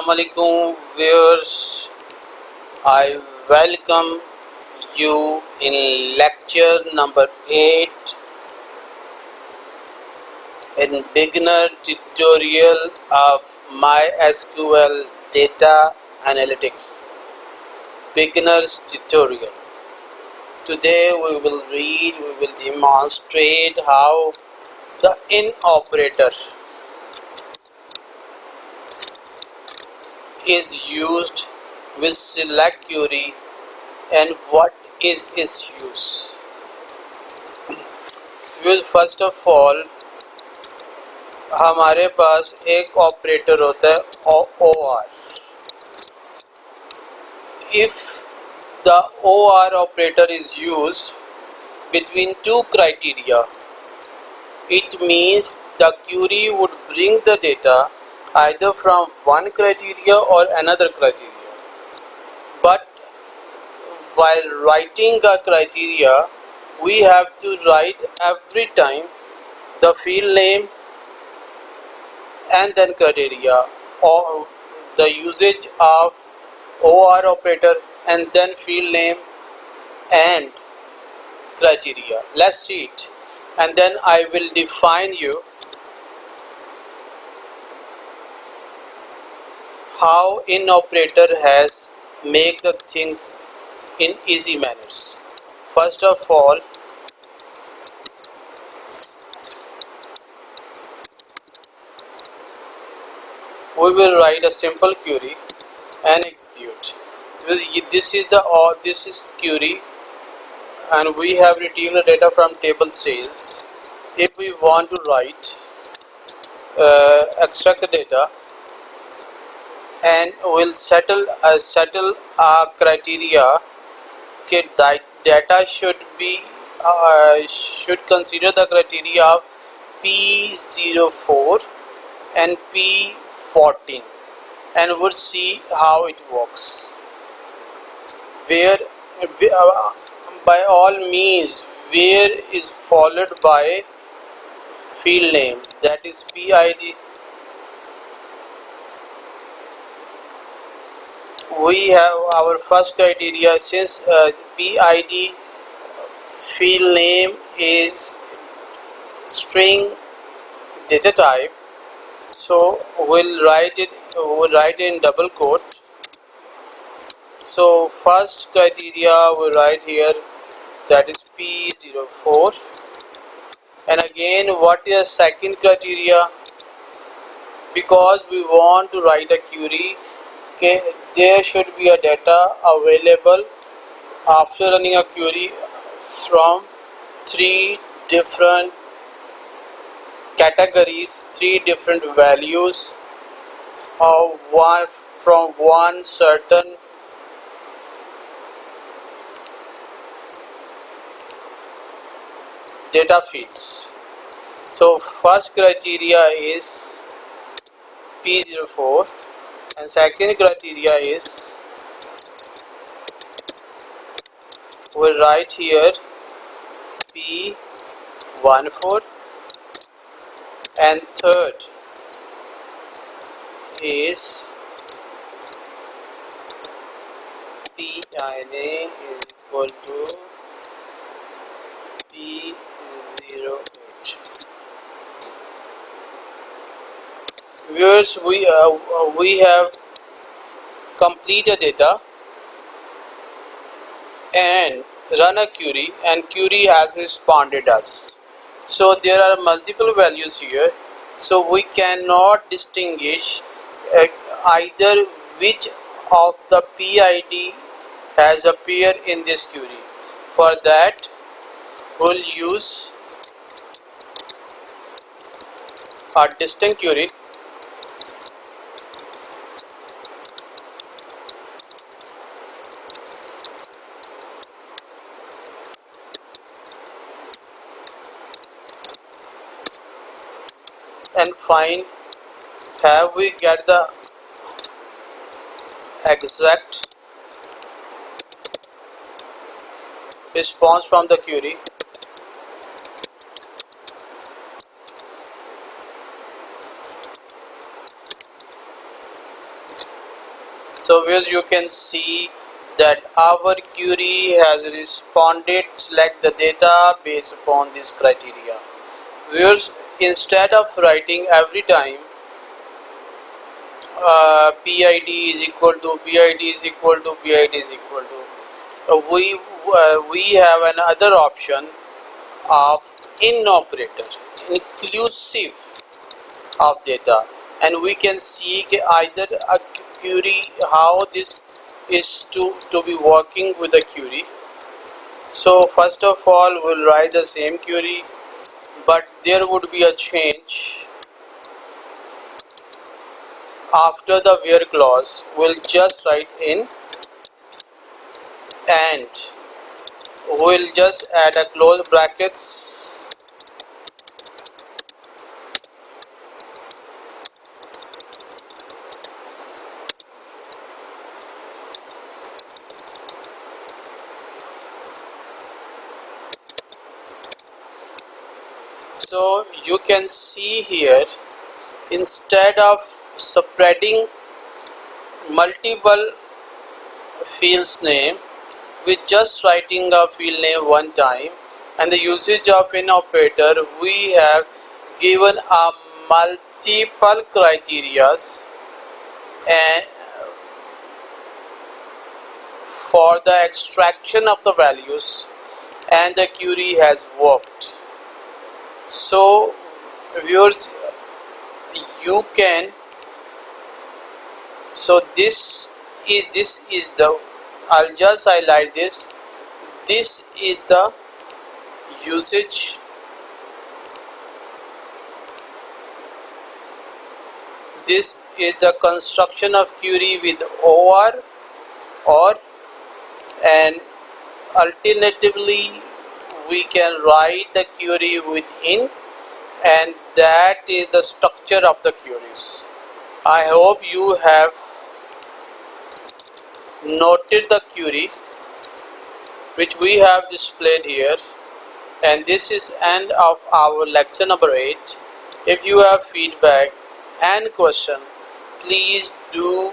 Assalamualaikum viewers, I welcome you in lecture number 8 in beginner tutorial of MySQL data analytics beginners tutorial. Today we will demonstrate how the in operator is used with select query and what is its use. First of all, हमारे पास एक operator होता है OR. If the OR operator is used between two criteria, it means the query would bring the data either from one criteria or another criteria. But while writing a criteria, we have to write every time the field name and then criteria, or the usage of OR operator and then field name and criteria. Let's see it, and then I will define you how in operator has make the things in easy manners. First of all, we will write a simple query and execute. This is query, and we have retrieved the data from table sales. If we want to write extract the data, and we'll settle our criteria. Okay, data should consider the criteria of P04 and P14, and we'll see how it works. Where by all means, where is followed by field name, that is PID. We have our first criteria. Since PID field name is string data type, so we'll write it in double quote. So first criteria we write here, that is P04, and again what is second criteria? Because we want to write a query, okay, there should be a data available after running a query from three different categories, three different values of one certain data fields. So first criteria is P04 and second criteria is, we'll write here P14, and third is PINA is equal to P08. Viewers, we have completed data and run a query, and query has responded us. So there are multiple values here, so we cannot distinguish either which of the PID has appeared in this query. For that, we'll use a distinct query. And find, have we get the exact response from the query. So where you can see that our query has responded, select the data based upon this criteria. Whereas instead of writing every time PID is equal to PID is equal to PID is equal to, we have another option of in operator, inclusive of data, and we can see either a query how this is to be working with the query. So first of all we'll write the same query, but there would be a change. After the where clause we'll just write in, and we'll just add a close brackets. So you can see here, instead of spreading multiple fields name with just writing a field name one time, and the usage of an operator, we have given a multiple criterias and for the extraction of the values, and the query has worked. So viewers, you can, so this is the, I'll just highlight this is the usage, this is the construction of query with or, and alternatively we can write the query within, and that is the structure of the queries. I hope you have noted the query which we have displayed here, and this is end of our lecture number 8. If you have feedback and question, please do